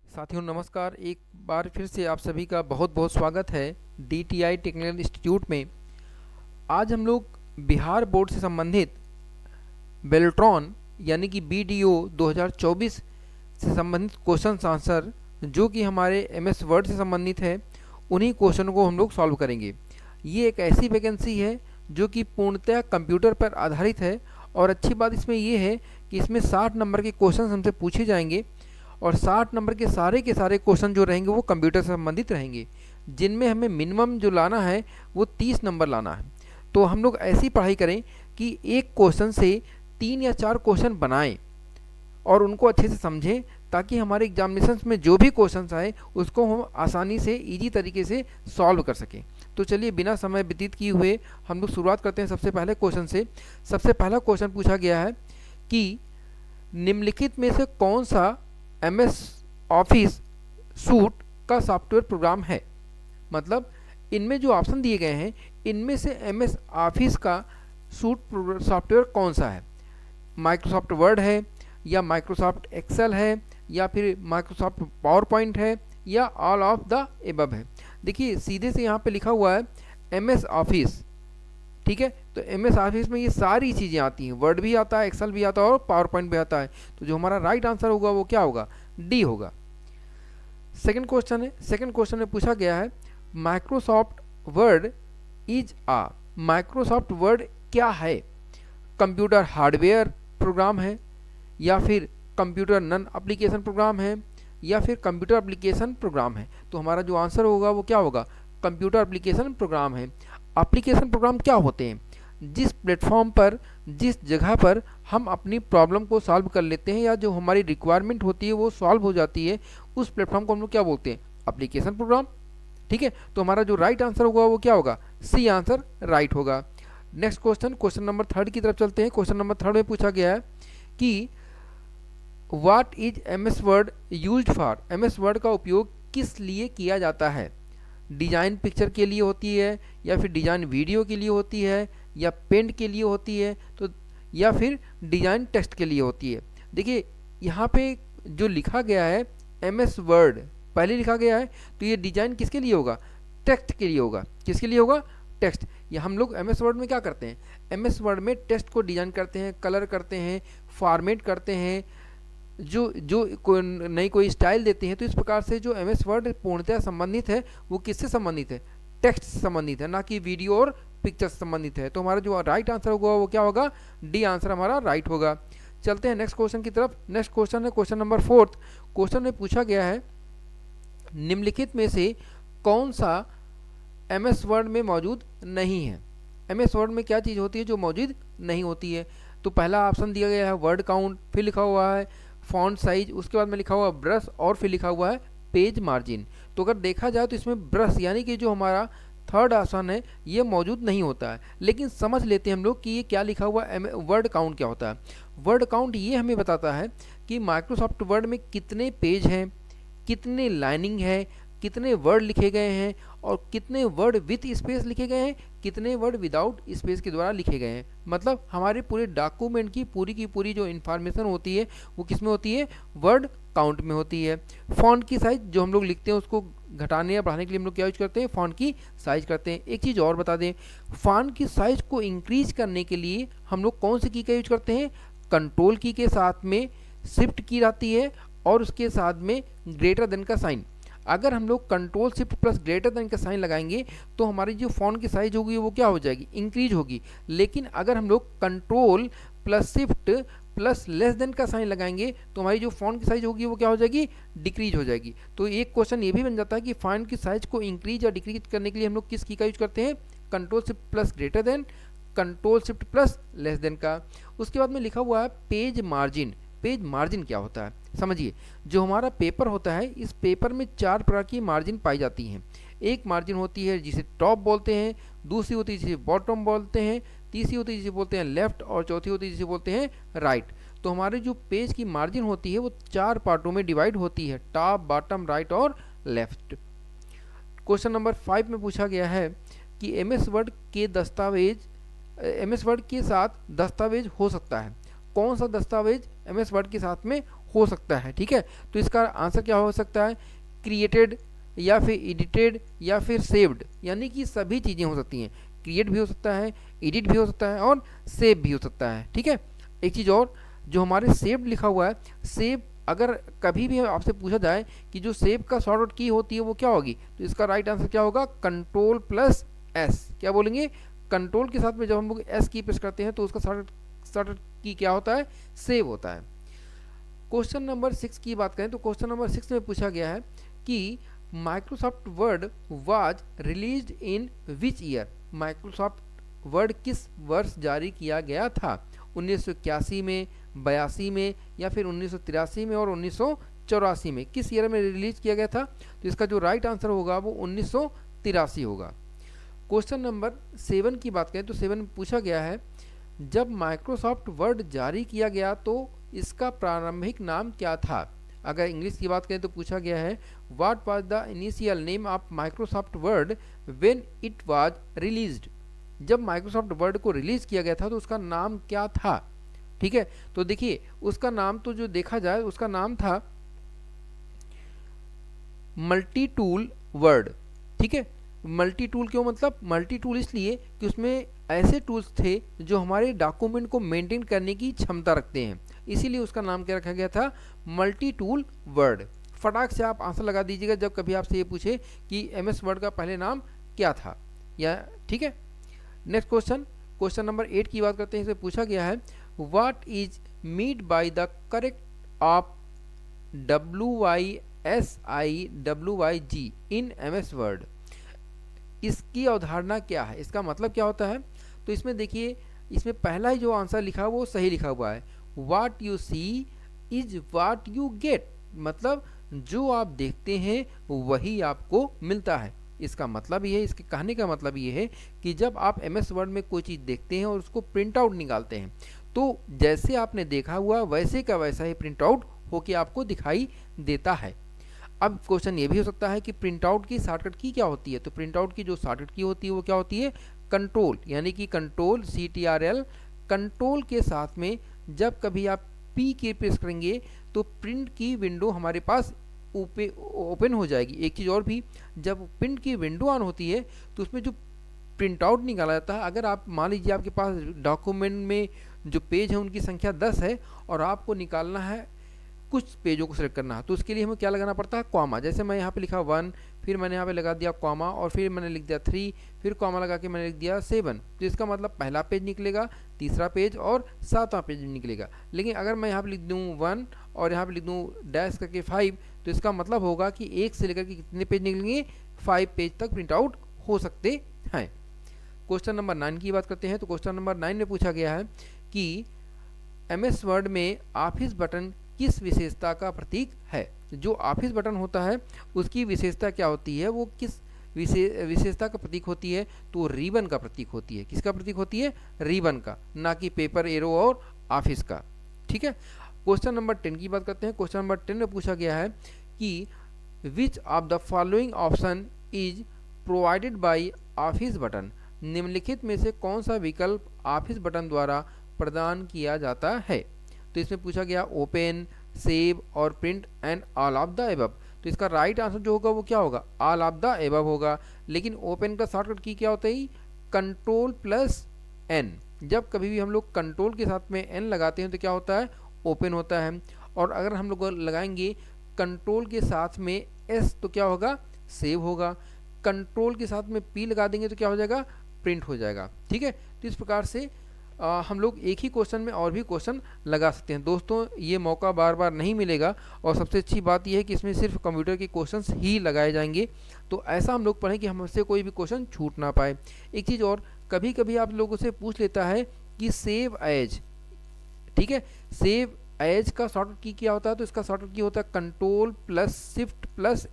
साथियों नमस्कार। एक बार फिर से आप सभी का बहुत बहुत स्वागत है DTI टेक्निकल इंस्टीट्यूट में। आज हम लोग बिहार बोर्ड से संबंधित बेल्ट्रॉन यानी कि BDO 2024 से संबंधित क्वेश्चन आंसर जो कि हमारे MS वर्ड से संबंधित है, उन्हीं क्वेश्चन को हम लोग सॉल्व करेंगे। ये एक ऐसी वैकेंसी है जो कि पूर्णतः कंप्यूटर पर आधारित है और अच्छी बात इसमें ये है कि इसमें 60 नंबर के क्वेश्चन हमसे पूछे जाएंगे और 60 नंबर के सारे क्वेश्चन जो रहेंगे वो कंप्यूटर से संबंधित रहेंगे, जिनमें हमें मिनिमम जो लाना है वो 30 नंबर लाना है। तो हम लोग ऐसी पढ़ाई करें कि एक क्वेश्चन से 3 या 4 क्वेश्चन बनाएं और उनको अच्छे से समझें, ताकि हमारे एग्जामिनेशंस में जो भी क्वेश्चंस आए उसको हम आसानी से ईजी तरीके से सॉल्व कर सकें। तो चलिए बिना समय व्यतीत किए हुए हम लोग शुरुआत करते हैं सबसे पहले क्वेश्चन से। सबसे पहला क्वेश्चन पूछा गया है कि निम्नलिखित में से कौन सा MS ऑफिस सूट का सॉफ्टवेयर प्रोग्राम है। मतलब इनमें जो ऑप्शन दिए गए हैं इनमें से MS ऑफिस का सूट सॉफ्टवेयर कौन सा है। माइक्रोसॉफ्ट वर्ड है, या माइक्रोसॉफ्ट एक्सेल है, या फिर माइक्रोसॉफ्ट पावर पॉइंट है, या ऑल ऑफ द एबव है। देखिए सीधे से यहाँ पे लिखा हुआ है MS ऑफिस, ठीक है। तो MS ऑफिस में ये सारी चीज़ें आती हैं, वर्ड भी आता है, एक्सेल भी आता है और पावर पॉइंट भी आता है। तो जो हमारा राइट आंसर होगा वो क्या होगा, डी होगा। सेकंड क्वेश्चन है, सेकंड क्वेश्चन में पूछा गया है Microsoft Word is a, Microsoft Word क्या है। कंप्यूटर हार्डवेयर प्रोग्राम है, या फिर कंप्यूटर नन एप्लीकेशन प्रोग्राम है, या फिर कंप्यूटर एप्लीकेशन प्रोग्राम है। तो हमारा जो आंसर होगा वो क्या होगा, कंप्यूटर एप्लीकेशन प्रोग्राम है। एप्लीकेशन प्रोग्राम क्या होते हैं, जिस प्लेटफॉर्म पर, जिस जगह पर हम अपनी प्रॉब्लम को सॉल्व कर लेते हैं या जो हमारी रिक्वायरमेंट होती है वो सॉल्व हो जाती है, उस प्लेटफॉर्म को हम लोग क्या बोलते हैं, एप्लीकेशन प्रोग्राम, ठीक है। तो हमारा जो राइट आंसर होगा वो क्या होगा, सी आंसर राइट होगा। नेक्स्ट क्वेश्चन, क्वेश्चन नंबर 3 की तरफ चलते हैं। क्वेश्चन नंबर 3 में पूछा गया है कि what is MS word used for, MS word का उपयोग किस लिए किया जाता है। डिज़ाइन पिक्चर के लिए होती है, या फिर डिज़ाइन वीडियो के लिए होती है, या पेंट के लिए होती है, तो या फिर डिज़ाइन टेक्स्ट के लिए होती है। देखिए यहाँ पे जो लिखा गया है MS वर्ड पहले लिखा गया है, तो ये डिज़ाइन किसके लिए होगा, टेक्स्ट के लिए होगा। किसके लिए होगा, टेक्स्ट। या हम लोग MS वर्ड में क्या करते हैं, MS वर्ड में टेक्स्ट को डिज़ाइन करते हैं, कलर करते हैं, फॉर्मेट करते हैं, जो जो नई कोई स्टाइल देते हैं। तो इस प्रकार से जो MS वर्ड पूर्णतः संबंधित है वो किससे संबंधित है, टेक्स्ट से संबंधित है, ना कि वीडियो और पिक्चर से संबंधित है। तो हमारा जो राइट आंसर होगा वो क्या होगा, डी आंसर हमारा राइट होगा। चलते हैं नेक्स्ट क्वेश्चन की तरफ। नेक्स्ट क्वेश्चन है क्वेश्चन नंबर 4। क्वेश्चन में पूछा गया है निम्नलिखित में से कौन सा MS वर्ड में मौजूद नहीं है। MS वर्ड में क्या चीज़ होती है जो मौजूद नहीं होती है। तो पहला ऑप्शन दिया गया है वर्ड काउंट, फिर लिखा हुआ है फॉन्ट साइज, उसके बाद में लिखा हुआ है ब्रश, और फिर लिखा हुआ है पेज मार्जिन। तो अगर देखा जाए तो इसमें ब्रश यानी कि जो हमारा थर्ड ऑप्शन है ये मौजूद नहीं होता है। लेकिन समझ लेते हैं हम लोग कि ये क्या लिखा हुआ है, वर्ड काउंट क्या होता है। वर्ड काउंट ये हमें बताता है कि माइक्रोसॉफ्ट वर्ड में कितने पेज हैं, कितने लाइनिंग है, कितने वर्ड लिखे गए हैं, और कितने वर्ड विथ स्पेस लिखे गए हैं, कितने वर्ड विदाउट स्पेस के द्वारा लिखे गए हैं। मतलब हमारे पूरे डॉक्यूमेंट की पूरी जो इन्फॉर्मेशन होती है वो किस में होती है, वर्ड काउंट में होती है। फॉन्ट की साइज जो हम लोग लिखते हैं उसको घटाने या बढ़ाने के लिए हम लोग क्या यूज करते हैं, फॉन्ट की साइज करते हैं। एक चीज़ और बता दें, फॉन्ट की साइज को इंक्रीज करने के लिए हम लोग कौन सी की का यूज करते हैं, कंट्रोल की के साथ में शिफ्ट की रहती है और उसके साथ में ग्रेटर देन का साइन। अगर हम लोग control shift plus greater than का साइन लगाएंगे तो हमारी जो फॉन्ट की साइज होगी वो क्या हो जाएगी, इंक्रीज होगी। लेकिन अगर हम लोग control plus shift plus less than का साइन लगाएंगे तो हमारी जो फॉन्ट की साइज होगी वो क्या हो जाएगी, डिक्रीज हो जाएगी। तो एक क्वेश्चन ये भी बन जाता है कि फॉन्ट की साइज को इंक्रीज या डिक्रीज करने के लिए हम लोग किस की का यूज करते हैं, control shift plus greater than, control shift plus less than का। उसके बाद में लिखा हुआ है पेज मार्जिन। पेज मार्जिन क्या होता है समझिए, जो हमारा पेपर होता है इस पेपर में 4 प्रकार की मार्जिन पाई जाती हैं। एक मार्जिन होती है जिसे टॉप बोलते हैं, दूसरी होती है जिसे बॉटम बोलते हैं, तीसरी होती है जिसे बोलते हैं लेफ्ट, और चौथी होती है जिसे बोलते हैं राइट। तो हमारे जो पेज की मार्जिन होती है वो 4 पार्टों में डिवाइड होती है, टॉप, बॉटम, राइट और लेफ्ट। क्वेश्चन नंबर 5 में पूछा गया है कि MS वर्ड के दस्तावेज, MS वर्ड के साथ दस्तावेज हो सकता है। कौन सा दस्तावेज MS वर्ड के साथ में हो सकता है। ठीक है, तो इसका आंसर क्या हो सकता है, क्रिएटेड या फिर एडिटेड या फिर सेव्ड, यानी कि सभी चीज़ें हो सकती हैं। क्रिएट भी हो सकता है, एडिट भी हो सकता है और सेव भी हो सकता है। ठीक है, एक चीज़ और, जो हमारे सेव्ड लिखा हुआ है, सेव अगर कभी भी आपसे पूछा जाए कि जो सेव का शॉर्ट आउट की होती है वो क्या होगी, तो इसका राइट आंसर क्या होगा, कंट्रोल प्लस एस। क्या बोलेंगे, कंट्रोल के साथ में जब हम लोग एस की प्रेस करते हैं तो उसका शॉर्ट आउट की क्या होता है, सेव होता है। क्वेश्चन नंबर 6 की बात करें तो क्वेश्चन नंबर 6 में पूछा गया है कि Microsoft word was released in which year. Microsoft word किस वर्ष जारी किया गया था, 1981 में, 82 में या फिर 1983 में और 1984 में, किस ईयर में रिलीज किया गया था, तो इसका जो राइट आंसर होगा वो 1983 होगा। क्वेश्चन नंबर 7 की बात करें तो 7 में पूछा गया है, जब माइक्रोसॉफ्ट वर्ड जारी किया गया तो इसका प्रारंभिक नाम क्या था। अगर इंग्लिश की बात करें तो पूछा गया है, what was the initial name of Microsoft word when it was released. जब माइक्रोसॉफ्ट वर्ड को रिलीज किया गया था तो उसका नाम क्या था। ठीक है, तो देखिए उसका नाम तो जो देखा जाए उसका नाम था मल्टी टूल वर्ड। ठीक है, मल्टी टूल क्यों, मतलब मल्टी टूल इसलिए कि उसमें ऐसे टूल्स थे जो हमारे डॉक्यूमेंट को मेंटेन करने की क्षमता रखते हैं, इसीलिए उसका नाम क्या रखा गया था, मल्टी टूल वर्ड। फटाक से आप आंसर लगा दीजिएगा जब कभी आपसे ये पूछे कि एमएस वर्ड का पहले नाम क्या था, या ठीक है। नेक्स्ट क्वेश्चन, क्वेश्चन नंबर 8 की बात करते हैं। इसमें पूछा गया है, what is meant by the correct of WYSIWYG in MS Word. इसकी अवधारणा क्या है, इसका मतलब क्या होता है, तो इसमें देखिए इसमें पहला ही जो आंसर लिखा है वो सही लिखा हुआ है, what you see is what you get, मतलब जो आप देखते हैं वही आपको मिलता है। इसका मतलब ये है, इसके कहने का मतलब ये है कि जब आप एमएस वर्ड में कोई चीज़ देखते हैं और उसको प्रिंट आउट निकालते हैं तो जैसे आपने देखा हुआ वैसे का वैसा ही प्रिंट आउट होके आपको दिखाई देता है। अब क्वेश्चन ये भी हो सकता है कि प्रिंट आउट की शॉर्टकट की क्या होती है, तो प्रिंट आउट की जो शॉर्टकट की होती है वो क्या होती है, कंट्रोल, यानी कि कंट्रोल CTRL। कंट्रोल के साथ में जब कभी आप P की प्रेस करेंगे तो प्रिंट की विंडो हमारे पास ओपन हो जाएगी। एक चीज़ और भी, जब प्रिंट की विंडो ऑन होती है तो उसमें जो प्रिंट आउट निकाला जाता है, अगर आप मान लीजिए आपके पास डॉक्यूमेंट में जो पेज है उनकी संख्या 10 है और आपको निकालना है कुछ पेजों को सिलेक्ट करना है, तो उसके लिए हमें क्या लगाना पड़ता है, कॉमा। जैसे मैं यहाँ पे लिखा 1, फिर मैंने यहाँ पे लगा दिया कॉमा और फिर मैंने लिख दिया 3, फिर कॉमा लगा के मैंने लिख दिया 7, तो इसका मतलब पहला पेज निकलेगा, तीसरा पेज और 7वां पेज निकलेगा। लेकिन अगर मैं यहाँ पे लिख दूँ 1 और यहाँ पे लिख दूँ डैश करके 5, तो इसका मतलब होगा कि 1 से लेकर के कितने पेज निकलेंगे, 5 पेज तक प्रिंट आउट हो सकते हैं। क्वेश्चन नंबर 9 की बात करते हैं। तो क्वेश्चन नंबर 9 में पूछा गया है कि एमएस वर्ड में ऑफिस बटन किस विशेषता का प्रतीक है। जो ऑफिस बटन होता है उसकी विशेषता क्या होती है, वो किस विशेषता का प्रतीक होती है, तो रिबन का प्रतीक होती है। किसका प्रतीक होती है, रिबन का, ना कि पेपर एरो और ऑफिस का। ठीक है, क्वेश्चन नंबर 10 की बात करते हैं। क्वेश्चन नंबर 10 में पूछा गया है कि which of the following option is provided by office button. निम्नलिखित में से कौन सा विकल्प ऑफिस बटन द्वारा प्रदान किया जाता है। तो इसमें पूछा गया ओपन, सेव और print and all of the above. तो इसका राइट आंसर जो होगा वो क्या होगा, ऑल ऑफ द एबव होगा। लेकिन ओपन का शॉर्टकट की क्या होता है, कंट्रोल प्लस एन। जब कभी भी हम लोग कंट्रोल के साथ में एन लगाते हैं तो क्या होता है, ओपन होता है। और अगर हम लोग लगाएंगे कंट्रोल के साथ में एस तो क्या होगा, सेव होगा। कंट्रोल के साथ में पी लगा देंगे तो क्या हो जाएगा, प्रिंट हो जाएगा। ठीक है, तो इस प्रकार से हम लोग एक ही क्वेश्चन में और भी क्वेश्चन लगा सकते हैं। दोस्तों ये मौका बार बार नहीं मिलेगा और सबसे अच्छी बात यह है कि इसमें सिर्फ कंप्यूटर के क्वेश्चंस ही लगाए जाएंगे, तो ऐसा हम लोग पढ़ें कि हमसे कोई भी क्वेश्चन छूट ना पाए। एक चीज़ और, कभी कभी आप लोगों से पूछ लेता है कि सेव एज, ठीक है, सेव एज का शॉर्टकट की क्या होता है, तो इसका शॉर्टकट की होता है control plus shift plus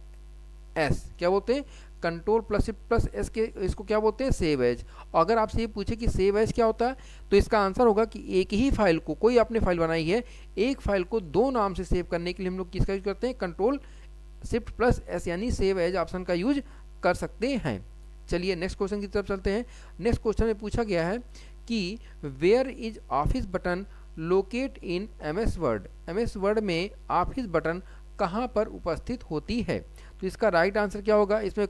S. क्या बोलते हैं, control plus shift plus S के, इसको क्या बोलते हैं, सेव एज। और अगर आपसे ये पूछे कि सेव एज क्या होता है, तो इसका आंसर होगा कि एक ही फाइल को, कोई आपने फाइल बनाई है, एक फाइल को दो नाम से सेव करने के लिए हम लोग किसका यूज करते हैं, कंट्रोल शिफ्ट प्लस एस यानी सेव एज ऑप्शन का यूज कर सकते हैं। चलिए नेक्स्ट क्वेश्चन की तरफ चलते हैं। नेक्स्ट क्वेश्चन में पूछा गया है कि where is office button locate in MS Word, MS word में ऑफिस बटन कहाँ पर उपस्थित होती है? तो इसका राइट आंसर क्या होगा? इसमें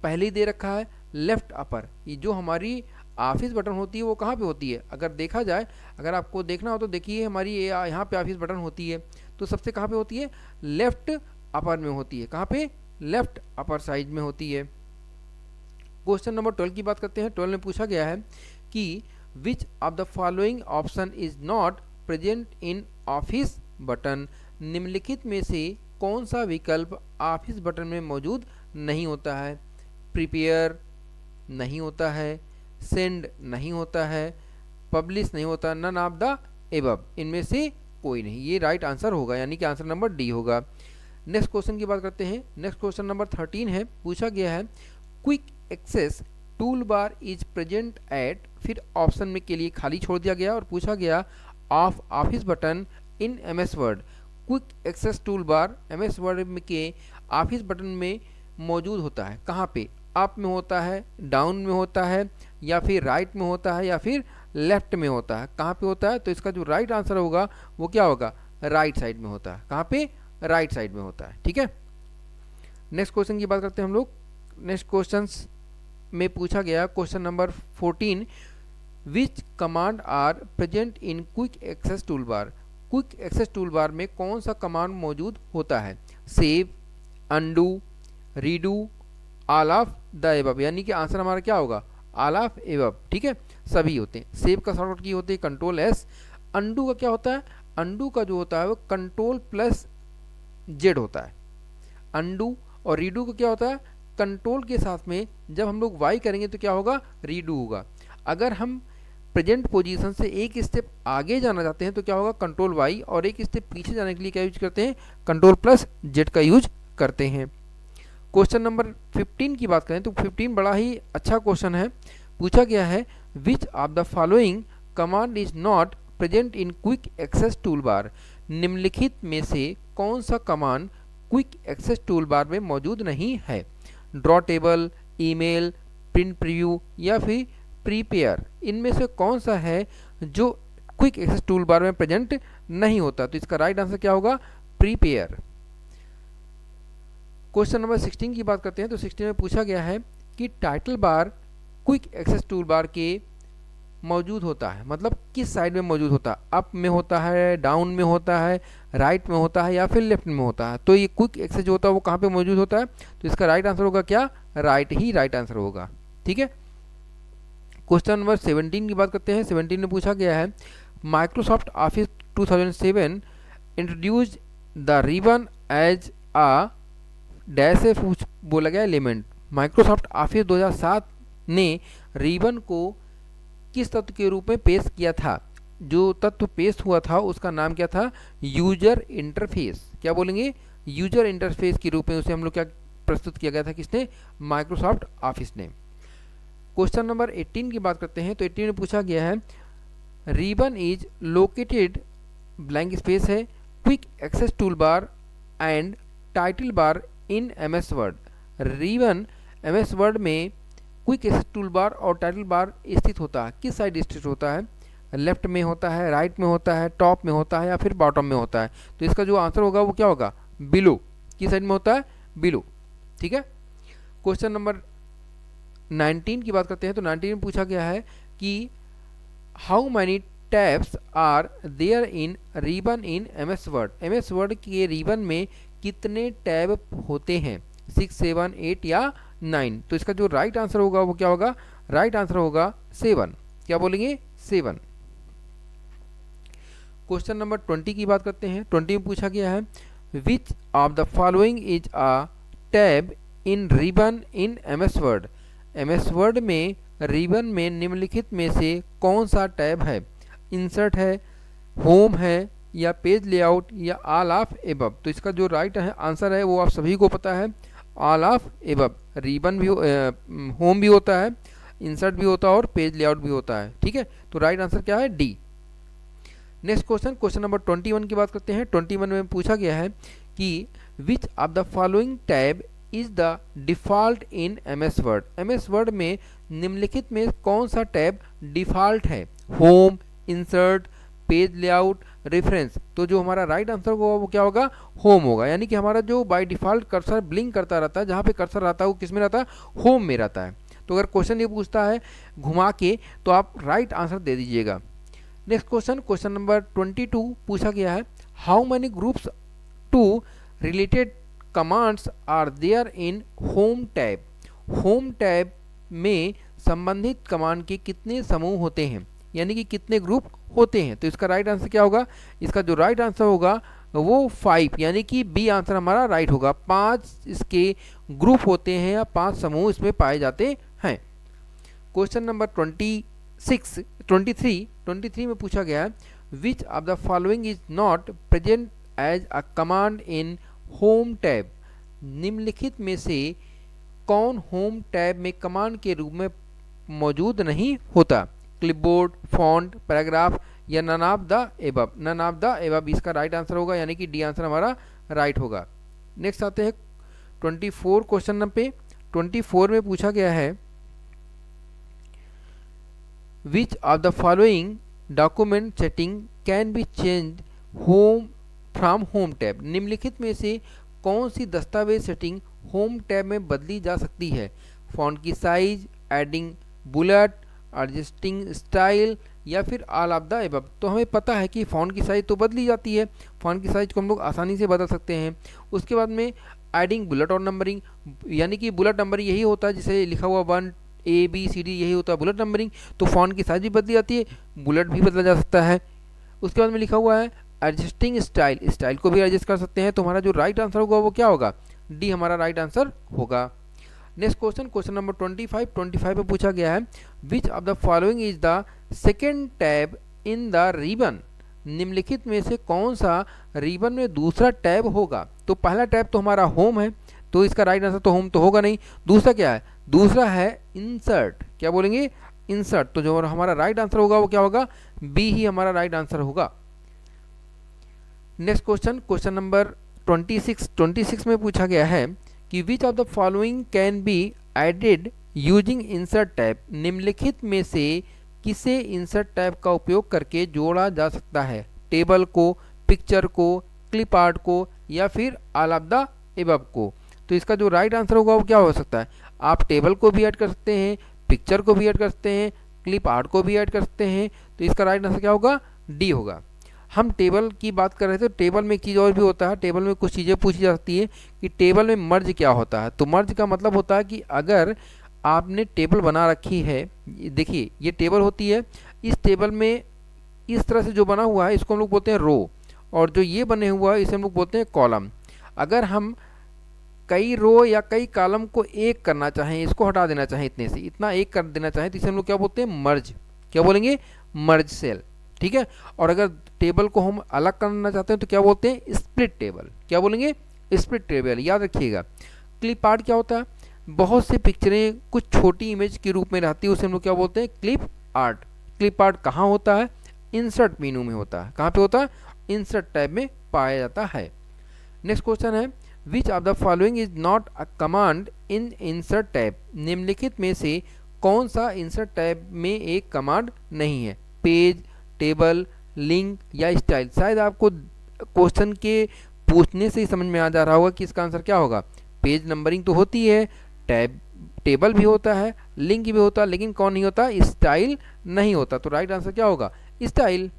पहले ही दे रखा है लेफ्ट अपर, ये जो हमारी ऑफिस बटन होती है वो कहाँ पे होती है? अगर देखा जाए, अगर आपको देखना हो तो देखिए हमारी ये यहाँ पे ऑफिस बटन होती है, तो सबसे कहाँ पे होती है? लेफ्ट अपर में होती है। कहाँ पे? लेफ्ट अपर साइड में होती है। क्वेश्चन नंबर 12 की बात करते हैं। 12 में पूछा गया है कि which of the following option is not present in office button, निम्नलिखित में से कौन सा विकल्प ऑफिस बटन में मौजूद नहीं होता है? प्रिपेयर नहीं होता है, सेंड नहीं होता है, पब्लिश नहीं होता, नन ऑफ द एबव, इनमें से कोई नहीं। ये राइट आंसर होगा, यानी कि आंसर नंबर डी होगा। नेक्स्ट क्वेश्चन की बात करते हैं। नेक्स्ट क्वेश्चन नंबर 13 है। पूछा गया है quick access tool bar is present at, फिर ऑप्शन में के लिए खाली छोड़ दिया गया और पूछा गया of office button in MS Word. Quick access tool bar MS Word के ऑफिस बटन में मौजूद होता है कहाँ पे? अप में होता है, डाउन में होता है, या फिर राइट में होता है, या फिर लेफ्ट में होता है? कहाँ पे होता है? तो इसका जो राइट आंसर होगा वो क्या होगा? राइट साइड में होता है। कहाँ पे? राइट साइड में होता है। ठीक है, नेक्स्ट क्वेश्चन की बात करते हैं हम लोग। नेक्स्ट क्वेश्चन में पूछा गया question number 14, which command are present in quick access tool bar, quick access tool bar में कौन सा कमांड मौजूद होता है? Save, undo, redo, all of the above, यानी कि आंसर हमारा क्या होगा? All of above. ठीक है, सभी होते हैं। सेव का शॉर्टकट की होती है कंट्रोल S। अनडू का क्या होता है? अनडू का जो होता है वो कंट्रोल+Z होता है अनडू। और रीडू का क्या होता है? कंट्रोल के साथ में जब हम लोग Y करेंगे तो क्या होगा? रीडू होगा। अगर हम प्रेजेंट पोजीशन से एक स्टेप आगे जाना चाहते हैं तो क्या होगा? कंट्रोल Y, और एक स्टेप पीछे जाने के लिए क्या यूज करते हैं? कंट्रोल+Z का यूज करते हैं। क्वेश्चन नंबर 15 की बात करें तो 15 बड़ा ही अच्छा क्वेश्चन है। पूछा गया है which of the following command is not present in quick access tool bar, निम्नलिखित में से कौन सा command quick access tool bar में मौजूद नहीं है? Draw table, email, print preview, या फिर प्रीपेयर, इनमें से कौन सा है जो क्विक एक्सेस टूल बार में प्रेजेंट नहीं होता? तो इसका राइट आंसर क्या होगा? प्रीपेयर। क्वेश्चन नंबर 16 की बात करते हैं तो 16 में पूछा गया है कि title bar quick access tool bar के मौजूद होता है, मतलब किस साइड में मौजूद होता है? अप में होता है, डाउन में होता है, राइट में होता है, या फिर लेफ्ट में होता है? तो ये क्विक एक्सेस जो होता है वो कहाँ पे मौजूद होता है? तो इसका राइट आंसर होगा क्या? राइट ही राइट आंसर होगा। ठीक है, क्वेश्चन नंबर 17 की बात करते हैं। 17 में पूछा गया है Microsoft Office 2007 introduced the ribbon as a dash से बोला गया एलिमेंट। माइक्रोसॉफ्ट ऑफिस 2007 ने रिबन को किस तत्व के रूप में पेश किया था? जो तत्व पेश हुआ था उसका नाम क्या था? User interface. क्या बोलेंगे? यूजर इंटरफेस के रूप में उसे हम लोग क्या प्रस्तुत किया गया था? किसने? माइक्रोसॉफ्ट ऑफिस ने। क्वेश्चन नंबर 18 की बात करते हैं तो 18 में पूछा गया है ribbon is located blank space है quick access tool bar and title bar in MS word. Ribbon MS word में क्विक एक्सेस टूल बार और टाइटल बार स्थित होता है, किस साइड स्थित होता है? लेफ्ट में होता है, राइट में होता है, टॉप में होता है, या फिर बॉटम में होता है? तो इसका जो आंसर होगा वो क्या होगा? बिलो। किस साइड में होता है? बिलो। ठीक है, क्वेश्चन नंबर 19 की बात करते हैं तो 19 में पूछा गया है कि how many tabs are there in ribbon in MS Word, MS Word के रिबन में कितने टैब होते हैं? 6, 7, 8 या 9? तो इसका जो राइट आंसर होगा वो क्या होगा? राइट आंसर होगा 7। क्या बोलेंगे? 7। क्वेश्चन नंबर 20 की बात करते हैं। 20 में पूछा गया है which of the following is a tab in ribbon in MS Word, MS word में रिबन में निम्नलिखित में से कौन सा टैब है? इंसर्ट है, होम है, या पेज लेआउट, या ऑल ऑफ एबव? तो इसका जो राइट आंसर है वो आप सभी को पता है, ऑल ऑफ एबव। रिबन भी होम भी होता है, इंसर्ट भी होता है, और पेज लेआउट भी होता है। ठीक है, तो राइट आंसर क्या है? D. Next question, question number 21 की बात करते हैं। 21 में पूछा गया है कि which of the following tab is the default in MS Word, MS word में निम्नलिखित में कौन सा टैब डिफॉल्ट है? Home, insert, page layout, reference. तो जो हमारा राइट आंसर होगा वो क्या होगा, होम होगा। यानी कि हमारा जो बाय डिफ़ॉल्ट कर्सर ब्लिंक करता रहता है, जहाँ पे कर्सर रहता है वो किस में रहता है, होम में रहता है। तो अगर क्वेश्चन ये पूछता है घुमा के तो आप राइट आंसर दे दीजिएगा। नेक्स्ट क्वेश्चन, क्वेश्चन नंबर 22 पूछा गया है, how many groups to related commands are there in home tab. Home tab में संबंधित कमांड के कितने समूह होते हैं, यानी कि कितने ग्रुप होते हैं। तो इसका राइट आंसर क्या होगा, इसका जो राइट आंसर होगा वो 5, यानी कि बी आंसर हमारा राइट होगा। 5 इसके ग्रुप होते हैं या 5 समूह इसमें पाए जाते हैं। क्वेश्चन नंबर 23 में पूछा गया है, which of the following is not present as a command in home tab. निम्नलिखित में से कौन होम टैब में कमांड के रूप में मौजूद नहीं होता। क्लिपबोर्ड, फॉन्ट, पैराग्राफ या none of the above. None of the above इसका राइट आंसर होगा, यानी कि डी आंसर हमारा राइट होगा। नेक्स्ट आते हैं 24 क्वेश्चन नंबर पे। 24 में पूछा गया है, which of the following document setting can be change home from home tab. निम्नलिखित में से कौन सी दस्तावेज सेटिंग होम टैब में बदली जा सकती है। फॉन्ट की size, adding bullet, adjusting style या फिर ऑल ऑफ द एबव। तो हमें पता है कि फ़ॉन्ट की साइज़ तो बदली जाती है, फ़ॉन्ट की साइज़ को हम लोग आसानी से बदल सकते हैं। उसके बाद में एडिंग बुलेट और नंबरिंग, यानी कि बुलेट नंबरिंग यही होता है जिसे लिखा हुआ 1 ABCD यही होता है बुलेट नंबरिंग। तो फ़ॉन्ट की साइज़ भी बदली जाती है, बुलेट भी बदला जा सकता है। उसके बाद में लिखा हुआ है एडजस्टिंग स्टाइल, स्टाइल को भी एडजस्ट कर सकते हैं। तो हमारा जो राइट आंसर होगा वो क्या होगा, डी हमारा राइट आंसर होगा। नेक्स्ट क्वेश्चन, क्वेश्चन नंबर 25 में पूछा गया है, which of the following is the second tab in the ribbon. निम्नलिखित में से कौन सा रिबन में दूसरा टैब होगा। तो पहला टैब तो हमारा होम है, तो इसका राइट आंसर तो होम तो होगा नहीं। दूसरा क्या है, दूसरा है इंसर्ट। क्या बोलेंगे, इंसर्ट। तो जो हमारा राइट आंसर होगा वो क्या होगा, बी ही हमारा राइट आंसर होगा। नेक्स्ट क्वेश्चन, क्वेश्चन नंबर 26 में पूछा गया है कि which of the following can be added using insert tab. निम्नलिखित में से किसे इंसर्ट टैब का उपयोग करके जोड़ा जा सकता है। टेबल को, पिक्चर को, क्लिप आर्ट को या फिर ऑल ऑफ द एबव को। तो इसका जो राइट आंसर होगा वो क्या हो सकता है, आप टेबल को भी ऐड कर सकते हैं, पिक्चर को भी ऐड कर सकते हैं, क्लिप आर्ट को भी ऐड कर सकते हैं। तो इसका राइट आंसर क्या होगा, डी होगा। हम टेबल की बात कर रहे थे, तो टेबल में एक चीज़ और भी होता है, टेबल में कुछ चीज़ें पूछी जा सकती है कि टेबल में मर्ज क्या होता है। तो मर्ज का मतलब होता है कि अगर आपने टेबल बना रखी है, देखिए ये टेबल होती है, इस टेबल में इस तरह से जो बना हुआ है इसको हम लोग बोलते हैं रो, और जो ये बने हुआ है इसे हम लोग बोलते हैं कॉलम। अगर हम कई रो या कई कॉलम को एक करना चाहें, इसको हटा देना चाहें, इतने से इतना एक कर देना चाहें, तो इसे हम लोग क्या बोलते हैं, मर्ज। क्या बोलेंगे, मर्ज सेल। ठीक है। और अगर टेबल को हम अलग करना चाहते हैं तो क्या बोलते हैं, स्प्लिट टेबल। क्या बोलेंगे, स्प्लिट टेबल। याद रखिएगा। क्लिप आर्ट क्या होता है, बहुत सी पिक्चरें कुछ छोटी इमेज के रूप में रहती है, उसे हम लोग क्या बोलते हैं, क्लिप आर्ट। क्लिप आर्ट कहाँ होता है, इंसर्ट मेनू में होता है। कहाँ पे होता है, इंसर्ट टैब में पाया जाता है। नेक्स्ट क्वेश्चन है, which of the following is not a command in insert tab. निम्नलिखित में से कौन सा इंसर्ट टैब में एक कमांड नहीं है। पेज, टेबल, लिंक या स्टाइल। शायद आपको क्वेश्चन के पूछने से ही समझ में आ जा रहा होगा कि इसका आंसर क्या होगा। पेज नंबरिंग तो होती है, टैब टेबल भी होता है, लिंक भी होता है, लेकिन कौन नहीं होता, स्टाइल नहीं होता। तो राइट आंसर क्या होगा, स्टाइल।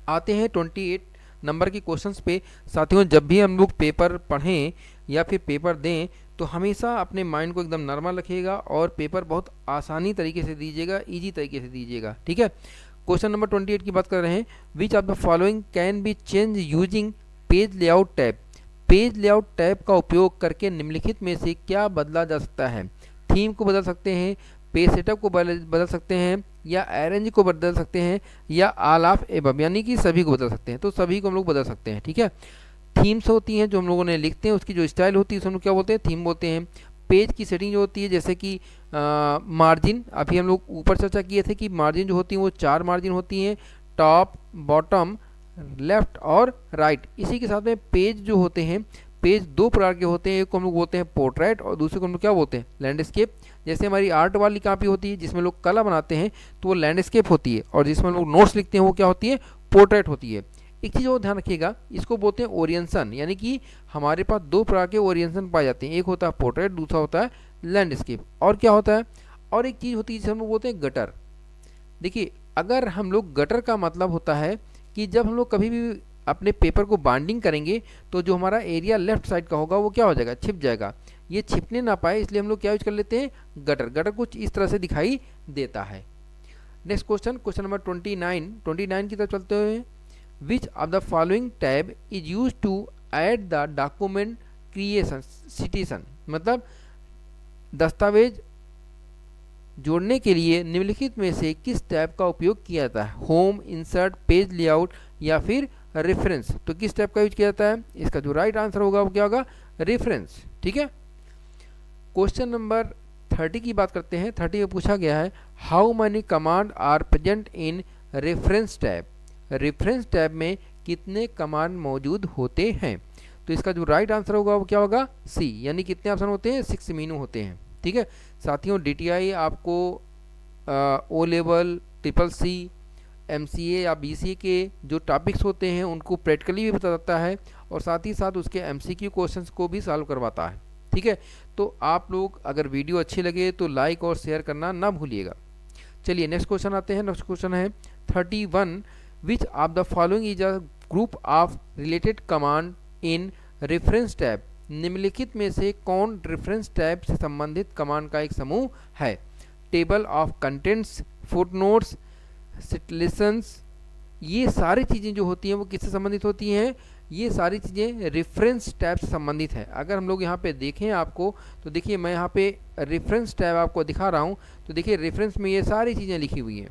आते हैं 28 नंबर के क्वेश्चंस पे। साथियों, जब भी हम लोग पेपर पढ़ें या फिर पेपर दें तो हमेशा अपने माइंड को एकदम नॉर्मल रखिएगा और पेपर बहुत आसानी तरीके से दीजिएगा, ईजी तरीके से दीजिएगा। ठीक है। क्वेश्चन नंबर 28 की बात कर रहे हैं, which of the following can B change using page layout tab. Page layout tab का उपयोग करके निम्नलिखित में से क्या बदला जा सकता है। थीम को बदल सकते हैं, पेज सेटअप को बदल सकते हैं, या अरेंज को बदल सकते हैं, या ऑल ऑफ एबव, यानी कि सभी को बदल सकते हैं। तो सभी को हम लोग बदल सकते हैं। ठीक है। थीम्स होती हैं जो हम लोगों ने लिखते हैं, उसकी जो स्टाइल होती है उसे हम लोग क्या बोलते हैं, थीम बोलते हैं। पेज की सेटिंग जो होती है, जैसे कि मार्जिन, अभी हम लोग ऊपर चर्चा किए थे कि मार्जिन जो होती हैं वो 4 मार्जिन होती हैं, टॉप, बॉटम, लेफ्ट और राइट। इसी के साथ में पेज जो होते हैं, पेज दो प्रकार के होते हैं, एक को हम लोग बोलते हैं पोर्ट्रेट और दूसरे को हम लोग क्या बोलते हैं, लैंडस्केप। जैसे हमारी आर्ट वाली कापी होती है जिसमें लोग कला बनाते हैं तो वो लैंडस्केप होती है, और जिसमें लोग नोट्स लिखते हैं वो क्या होती है, पोर्ट्रेट होती है। एक चीज़ और ध्यान रखिएगा, इसको बोलते हैं ओरिएंसन, यानी कि हमारे पास दो प्रकार के ओरिएंसन पाए जाते हैं, एक होता है पोर्ट्रेट, दूसरा होता है लैंडस्केप। और क्या होता है, और एक चीज़ होती है जिसे हम लोग बोलते हैं गटर। देखिए, अगर हम लोग गटर का मतलब होता है कि जब हम लोग कभी भी अपने पेपर को बाइंडिंग करेंगे तो जो हमारा एरिया लेफ्ट साइड का होगा वो क्या हो जाएगा, छिप जाएगा। ये छिपने ना पाए इसलिए हम लोग क्या यूज कर लेते हैं, गटर। गटर कुछ इस तरह से दिखाई देता है। नेक्स्ट क्वेश्चन, क्वेश्चन नंबर 29 की तरफ चलते हुए, which of the following tab is use to add the document creation citizen, मतलब दस्तावेज जोड़ने के लिए निम्नलिखित में से किस टैब का उपयोग किया जाता है, होम, इंसर्ट, पेज लेआउट या फिर रेफरेंस। तो किस टैब का यूज किया जाता है, इसका जो राइट आंसर होगा वो क्या होगा, रेफरेंस। ठीक है। क्वेश्चन नंबर 30 की बात करते हैं। 30 में पूछा गया है, how many command are present in reference tab. Reference tab में कितने कमांड मौजूद होते हैं। तो इसका जो राइट आंसर होगा वो क्या होगा, सी, यानी कितने ऑप्शन होते हैं, 6 मीनू होते हैं। ठीक है साथियों, DTI आपको ओ लेवल, CCC, MCA या BCA के जो टॉपिक्स होते हैं उनको प्रैक्टिकली भी बताता है और साथ ही साथ उसके MCQ क्वेश्चंस को भी सॉल्व करवाता है। ठीक है, तो आप लोग अगर वीडियो अच्छी लगे तो लाइक और शेयर करना ना भूलिएगा। चलिए नेक्स्ट क्वेश्चन आते हैं। नेक्स्ट क्वेश्चन है 31, विच of the following is a group of related command in reference tab. निम्नलिखित में से कौन रेफरेंस टैब से संबंधित कमांड का एक समूह है। Table of contents, footnotes, selections, ये सारी चीज़ें जो होती हैं वो किससे संबंधित होती हैं, ये सारी चीज़ें रेफरेंस टैब से संबंधित है। अगर हम लोग यहाँ पे देखें आपको, तो देखिए मैं यहाँ पे रेफरेंस टैब आपको दिखा रहा हूँ, तो देखिए रेफरेंस में ये सारी चीज़ें लिखी हुई हैं,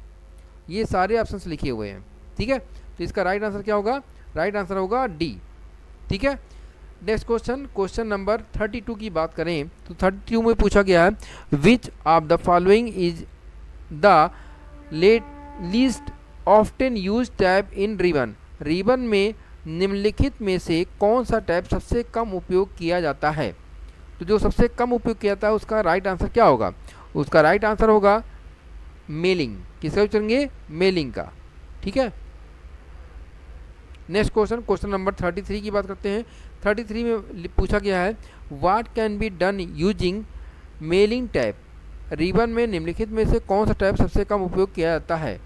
ये सारे ऑप्शंस लिखे हुए हैं। ठीक है, तो इसका राइट आंसर क्या होगा, राइट आंसर होगा डी। ठीक है, नेक्स्ट क्वेश्चन, क्वेश्चन नंबर 32 की बात करें तो 32 में पूछा गया है, which of the following is the least often use tab in ribbon. Ribbon में निम्नलिखित में से कौन सा टैब सबसे कम उपयोग किया जाता है। तो जो सबसे कम उपयोग किया जाता है उसका राइट आंसर क्या होगा, उसका राइट आंसर होगा मेलिंग। किसका यूज करेंगे, मेलिंग का। ठीक है, नेक्स्ट क्वेश्चन, क्वेश्चन नंबर 33 की बात करते हैं। 33 में पूछा गया है, what can be done using mailing tab. Ribbon में निम्नलिखित में से कौन सा टैब सबसे कम उपयोग किया जाता है।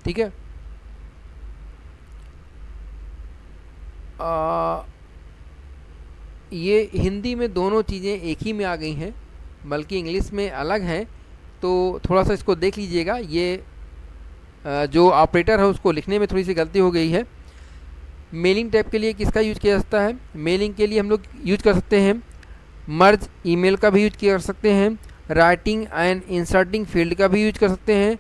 ठीक है, ये हिंदी में दोनों चीज़ें एक ही में आ गई हैं, बल्कि इंग्लिश में अलग हैं, तो थोड़ा सा इसको देख लीजिएगा। ये जो ऑपरेटर है उसको लिखने में थोड़ी सी गलती हो गई है। मेलिंग टैब के लिए किसका यूज किया जाता है, मेलिंग के लिए हम लोग यूज कर सकते हैं मर्ज ईमेल का भी यूज कर सकते हैं, राइटिंग एंड इंसर्टिंग फील्ड का भी यूज कर सकते हैं,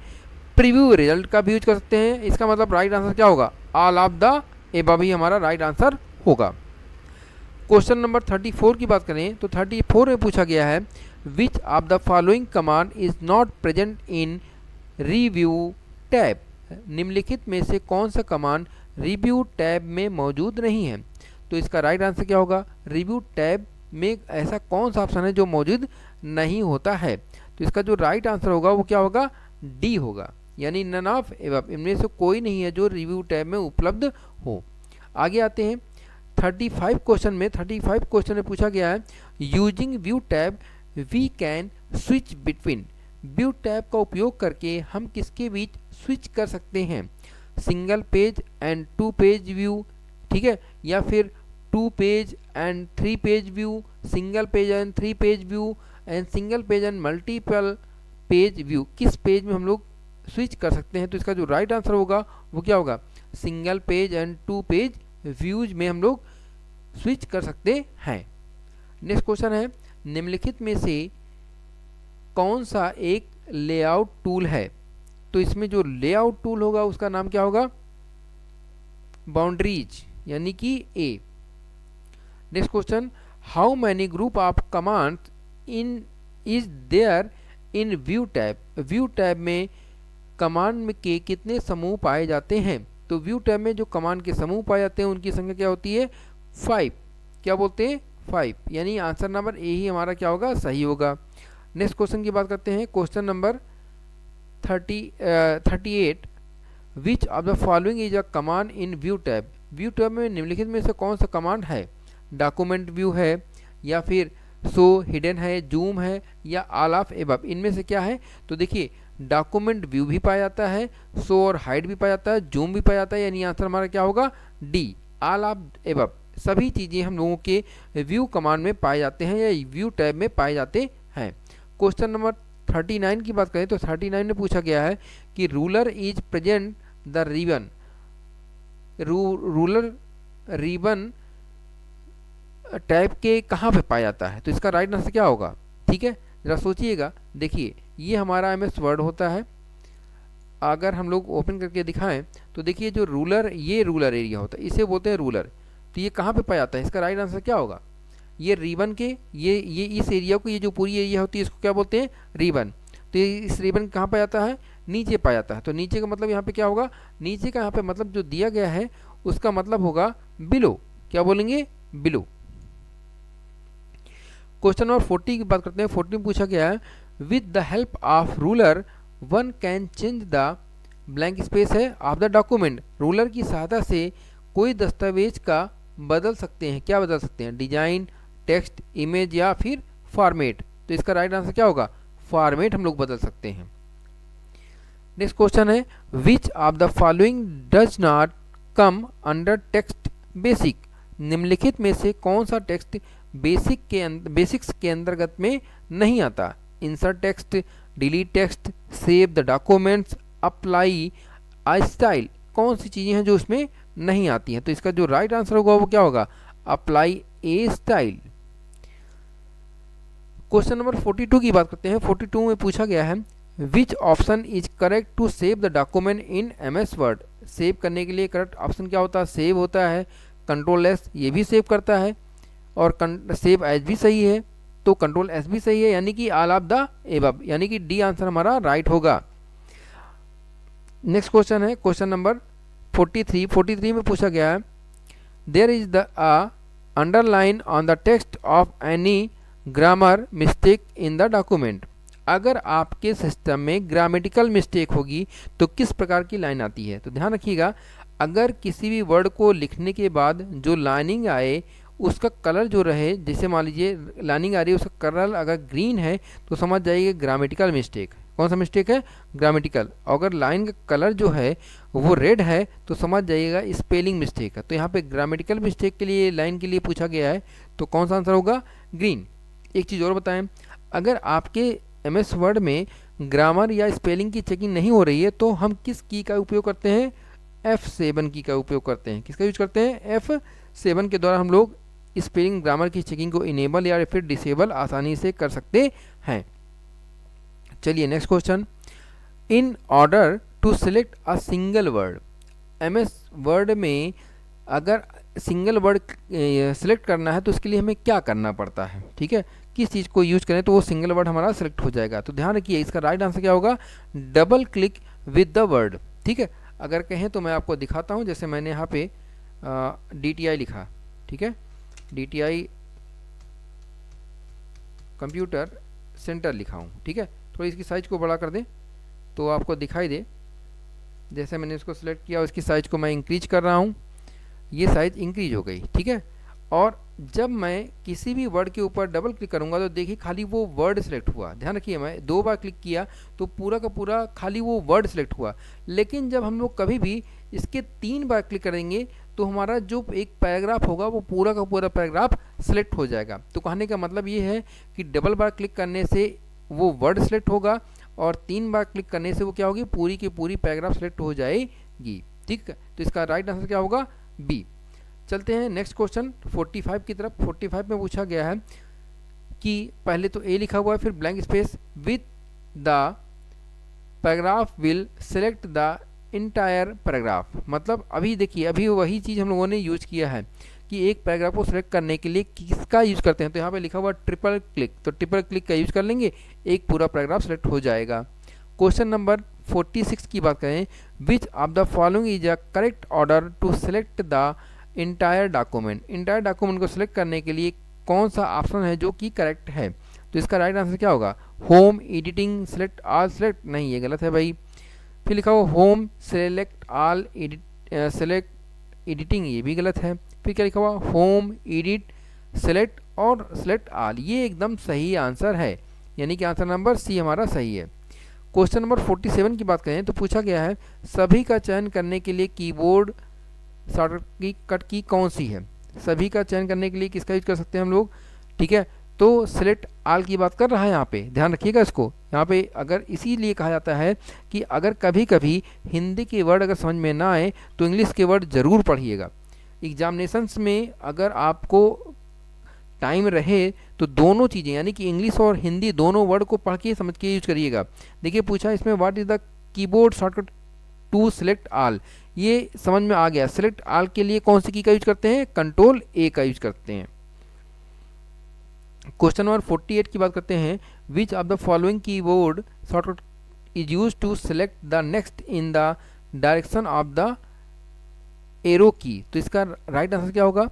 प्रीव्यू रिजल्ट का भी यूज कर सकते हैं। इसका मतलब राइट आंसर क्या होगा, ऑल ऑफ द एबव ही हमारा राइट आंसर होगा। क्वेश्चन नंबर 34 की बात करें तो 34 में पूछा गया है, which of the following command is not present in review tab. निम्नलिखित में से कौन सा कमांड रिव्यू टैब में मौजूद नहीं है। तो इसका राइट आंसर क्या होगा, रिव्यू टैब में ऐसा कौन सा ऑप्शन है जो मौजूद नहीं होता है। तो इसका जो राइट आंसर होगा वो क्या होगा, डी होगा, यानी नन ऑफ एबव, इनमें से कोई नहीं है जो रिव्यू टैब में उपलब्ध हो। आगे आते हैं 35 क्वेश्चन में। 35 क्वेश्चन में पूछा गया है, using view tab we can switch between. View tab का उपयोग करके हम किसके बीच स्विच कर सकते हैं, single page and 2 page view, ठीक है, या फिर 2 page and 3 page view, single page and 3 page view and single page and multiple page view. किस पेज में हम लोग स्विच कर सकते हैं। तो इसका जो राइट आंसर होगा वो क्या होगा, single page and 2 page views में हम लोग स्विच कर सकते हैं। नेक्स्ट क्वेश्चन है, निम्नलिखित में से कौन सा एक लेआउट टूल है। तो इसमें जो लेआउट टूल होगा उसका नाम क्या होगा, बाउंड्रीज, यानी कि A. Next question, how many group of command in is there in view tab. View tab में कमांड के कितने समूह पाए जाते हैं। तो व्यू टैब में जो कमांड के समूह पाए जाते हैं उनकी संख्या क्या होती है, 5। क्या बोलते हैं 5, यानी आंसर नंबर ए ही हमारा क्या होगा, सही होगा। नेक्स्ट क्वेश्चन की बात करते हैं, question number 38, which of the following is a command in view tab. View tab में निम्नलिखित में से कौन सा कमांड है, डॉक्यूमेंट व्यू है या फिर शो हिडन है, जूम है या ऑल ऑफ एबव, इनमें से क्या है। तो देखिए डॉक्यूमेंट व्यू भी पाया जाता है, शो और हाइड भी पाया जाता है, जूम भी पाया जाता है, यानी आंसर हमारा क्या होगा डी, ऑल ऑफ एबव। सभी चीज़ें हम लोगों के व्यू कमांड में पाए जाते हैं या व्यू टैब में पाए जाते हैं। क्वेश्चन नंबर 39 की बात करें तो 39 में पूछा गया है कि ruler is present the ribbon, ruler ribbon tab के कहाँ पे पाया जाता है। तो इसका राइट आंसर क्या होगा, ठीक है, जरा सोचिएगा। देखिए ये हमारा MS वर्ड होता है, अगर हम लोग ओपन करके दिखाएं तो देखिए जो रूलर, ये रूलर एरिया होता है, इसे बोलते हैं रूलर। तो ये कहाँ पे पाया जाता है, इसका राइट आंसर क्या होगा, ये रिबन के, ये इस एरिया को, ये जो पूरी एरिया होती है इसको क्या बोलते हैं, रिबन। तो ये इस रिबन कहाँ पाया जाता है, नीचे पाया जाता है। तो नीचे का मतलब यहाँ पे क्या होगा, नीचे का यहाँ पे मतलब जो दिया गया है उसका मतलब होगा बिलो, क्या बोलेंगे, बिलो। क्वेश्चन नंबर 40 की बात करते हैं। 40 में पूछा गया है with the help of ruler one can change the blank space है ऑफ द डॉक्यूमेंट। रूलर की सहायता से कोई दस्तावेज का बदल सकते हैं, क्या बदल सकते हैं, डिजाइन, टेक्स्ट, इमेज या फिर फॉर्मेट। तो इसका राइट आंसर क्या होगा, फॉर्मेट हम लोग बदल सकते हैं। नेक्स्ट क्वेश्चन है which of the following does not come under text basic. निम्नलिखित में से कौन सा टेक्स्ट बेसिक्स के अंतर्गत में नहीं आता। Insert text, delete text, save the documents, apply a style, कौन सी चीज़ें हैं जो उसमें नहीं आती हैं। तो इसका जो राइट आंसर होगा वो क्या होगा, अप्लाई ए स्टाइल। क्वेश्चन नंबर 42 की बात करते हैं। 42 में पूछा गया है which option is correct to save the document in MS Word. Save करने के लिए करेक्ट ऑप्शन क्या होता है, सेव होता है। कंट्रोल S ये भी सेव करता है और सेव एज भी सही है, तो कंट्रोल S भी सही है, यानी कि ऑल ऑफ द एबव, यानी कि डी आंसर हमारा राइट होगा। नेक्स्ट क्वेश्चन है क्वेश्चन नंबर 43। 43 में पूछा गया है there is the underline on the text of any grammar mistake in the document. अगर आपके सिस्टम में ग्रामेटिकल मिस्टेक होगी तो किस प्रकार की लाइन आती है। तो ध्यान रखिएगा, अगर किसी भी वर्ड को लिखने के बाद जो लाइनिंग आए उसका कलर जो रहे, जैसे मान लीजिए लाइनिंग आ रही है उसका कलर अगर ग्रीन है तो समझ जाइए ग्रामेटिकल मिस्टेक। कौन सा मिस्टेक है, ग्रामेटिकल। अगर लाइन का कलर जो है वो रेड है तो समझ जाइएगा स्पेलिंग मिस्टेक है। तो यहाँ पे ग्रामेटिकल मिस्टेक के लिए लाइन के लिए पूछा गया है, तो कौन सा आंसर होगा, ग्रीन। एक चीज़ और बताएं, अगर आपके MS वर्ड में ग्रामर या स्पेलिंग की चेकिंग नहीं हो रही है तो हम किस की का उपयोग करते हैं, F7 की का उपयोग करते हैं। किसका यूज करते हैं, F7 के द्वारा हम लोग स्पेलिंग ग्रामर की चेकिंग को इनेबल या फिर डिसेबल आसानी से कर सकते हैं। चलिए next question, in order to select a single word. MS word में अगर सिंगल वर्ड सिलेक्ट करना है तो उसके लिए हमें क्या करना पड़ता है, ठीक है, किस चीज़ को यूज करें तो वो सिंगल वर्ड हमारा सिलेक्ट हो जाएगा। तो ध्यान रखिए इसका राइट आंसर क्या होगा, double click with the word, ठीक है। अगर कहें तो मैं आपको दिखाता हूं, जैसे मैंने यहाँ पे DTI लिखा, ठीक है, DTI कंप्यूटर सेंटर लिखा हूँ, ठीक है। थोड़ी इसकी साइज को बड़ा कर दें तो आपको दिखाई दे। जैसे मैंने इसको सिलेक्ट किया उसकी साइज को मैं इंक्रीज कर रहा हूँ, ये साइज इंक्रीज हो गई, ठीक है। और जब मैं किसी भी वर्ड के ऊपर डबल क्लिक करूंगा तो देखिए खाली वो वर्ड सिलेक्ट हुआ। ध्यान रखिए मैं 2 बार क्लिक किया तो पूरा का पूरा खाली वो वर्ड सिलेक्ट हुआ, लेकिन जब हम लोग कभी भी इसके 3 बार क्लिक करेंगे तो हमारा जो एक पैराग्राफ होगा वो पूरा का पूरा पैराग्राफ सिलेक्ट हो जाएगा। तो कहने का मतलब ये है कि डबल बार क्लिक करने से वो वर्ड सिलेक्ट होगा और 3 बार क्लिक करने से वो क्या होगी, पूरी की पूरी पैराग्राफ सिलेक्ट हो जाएगी, ठीक है। तो इसका राइट आंसर क्या होगा, बी। चलते हैं नेक्स्ट क्वेश्चन 45 की तरफ। 45 में पूछा गया है कि पहले तो ए लिखा हुआ है, फिर blank space, with the paragraph will select the entire paragraph. मतलब अभी देखिए अभी वही चीज़ हम लोगों ने यूज किया है कि एक पैराग्राफ को सिलेक्ट करने के लिए किसका यूज करते हैं। तो यहाँ पे लिखा हुआ ट्रिपल क्लिक, तो ट्रिपल क्लिक का यूज कर लेंगे, एक पूरा पैराग्राफ सिलेक्ट हो जाएगा। क्वेश्चन नंबर 46 की बात करें, which of the following is a correct order to select the entire document को सिलेक्ट करने के लिए कौन सा ऑप्शन है जो कि करेक्ट है? तो इसका राइट आंसर क्या होगा? Home editing select all select, नहीं ये गलत है भाई। फिर लिखा हुआ home select all select editing, ये भी गलत है। फिर क्या लिखा हुआ? होम एडिट सेलेक्ट और सेलेक्ट ऑल, ये एकदम सही आंसर है, यानी कि आंसर नंबर सी हमारा सही है। क्वेश्चन नंबर 47 की बात करें तो पूछा गया है सभी का चयन करने के लिए कीबोर्ड शॉर्टकट की कौन सी है? सभी का चयन करने के लिए किसका यूज कर सकते हैं हम लोग? ठीक है, तो सिलेक्ट ऑल की बात कर रहा है यहाँ पे, ध्यान रखिएगा इसको। यहाँ पे अगर इसीलिए कहा जाता है कि अगर कभी कभी हिंदी के वर्ड अगर समझ में ना आए तो इंग्लिश के वर्ड ज़रूर पढ़िएगा। एग्जामिनेशंस में अगर आपको टाइम रहे तो दोनों चीज़ें यानी कि इंग्लिश और हिंदी दोनों वर्ड को पढ़ के समझ के यूज करिएगा। देखिए पूछा इसमें what is the keyboard shortcut to select all, ये समझ में आ गया। सिलेक्ट ऑल के लिए कौन सी की का यूज करते हैं? कंट्रोल ए का यूज करते हैं। क्वेश्चन नंबर 48 की बात करते हैं which of the following keyboard shortcut is use to select the next in the direction of the arrow key. तो इसका राइट आंसर क्या होगा?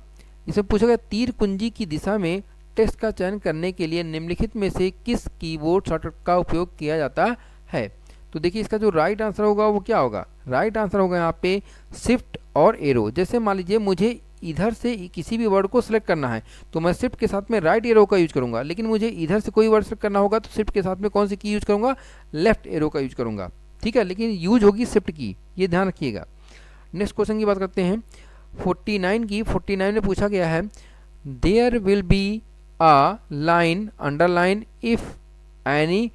इसमें पूछा गया तीर कुंजी की दिशा में टेक्स्ट का चयन करने के लिए निम्नलिखित में से किस कीबोर्ड शॉर्टकट का उपयोग किया जाता है? तो देखिए इसका जो राइट आंसर होगा वो क्या होगा? राइट आंसर होगा यहाँ पे शिफ्ट और एरो। जैसे मान लीजिए मुझे इधर से किसी भी वर्ड को सिलेक्ट करना है तो मैं शिफ्ट के साथ में राइट एरो का यूज करूंगा, लेकिन मुझे इधर से कोई वर्ड सिलेक्ट करना होगा तो शिफ्ट के साथ में कौन सी की यूज करूंगा? लेफ्ट एरो का यूज करूंगा। ठीक है, लेकिन यूज होगी शिफ्ट की, ये ध्यान रखिएगा। नेक्स्ट क्वेश्चन की बात करते हैं 49 की। 49 में पूछा गया है there will be a line underline if any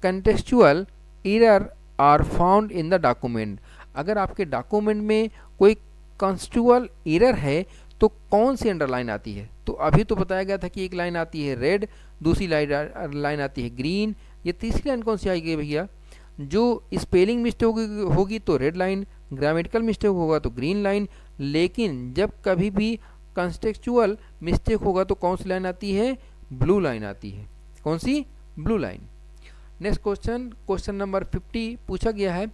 contextual error are found in the document. अगर आपके डॉक्यूमेंट में कोई कंटेक्चुअल एरर है तो कौन सी अंडरलाइन आती है? तो अभी तो बताया गया था कि एक लाइन आती है रेड, दूसरी लाइन आती है ग्रीन, ये तीसरी लाइन कौन सी आएगी भैया? जो स्पेलिंग मिस्टेक होगी तो रेड लाइन, ग्रामेटिकल मिस्टेक होगा तो ग्रीन लाइन, लेकिन जब कभी भी कंटेक्चुअल मिस्टेक होगा तो कौन सी लाइन आती है? ब्लू लाइन आती है। कौन सी? Blue line. Next question number 50 पूछा गया है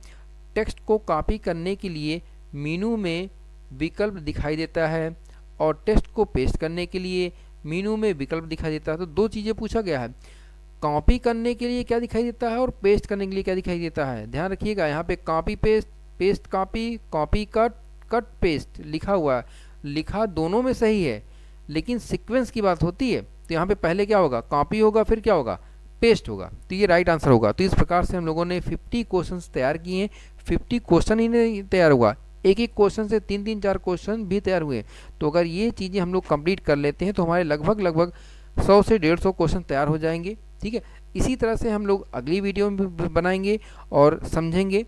टेक्स्ट को कॉपी करने के लिए मेनू में विकल्प दिखाई देता है और टेक्स्ट को पेस्ट करने के लिए मेनू में विकल्प दिखाई देता है। तो दो चीज़ें पूछा गया है, कॉपी करने के लिए क्या दिखाई देता है और पेस्ट करने के लिए क्या दिखाई देता है? ध्यान रखिएगा, यहाँ पे copy paste, paste copy, copy cut, cut paste लिखा हुआ है। लिखा दोनों में सही है, लेकिन सीक्वेंस की बात होती है तो यहाँ पे पहले क्या होगा? कॉपी होगा, फिर क्या होगा? पेस्ट होगा। तो ये राइट आंसर होगा। तो इस प्रकार से हम लोगों ने 50 क्वेश्चंस तैयार किए हैं। 50 क्वेश्चन ही नहीं तैयार हुआ, एक एक क्वेश्चन से 3-3, 4 क्वेश्चन भी तैयार हुए। तो अगर ये चीज़ें हम लोग कंप्लीट कर लेते हैं तो हमारे लगभग 100 से 150 क्वेश्चन तैयार हो जाएंगे। ठीक है, इसी तरह से हम लोग अगली वीडियो में बनाएंगे और समझेंगे।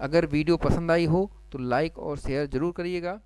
अगर वीडियो पसंद आई हो तो लाइक और शेयर ज़रूर करिएगा।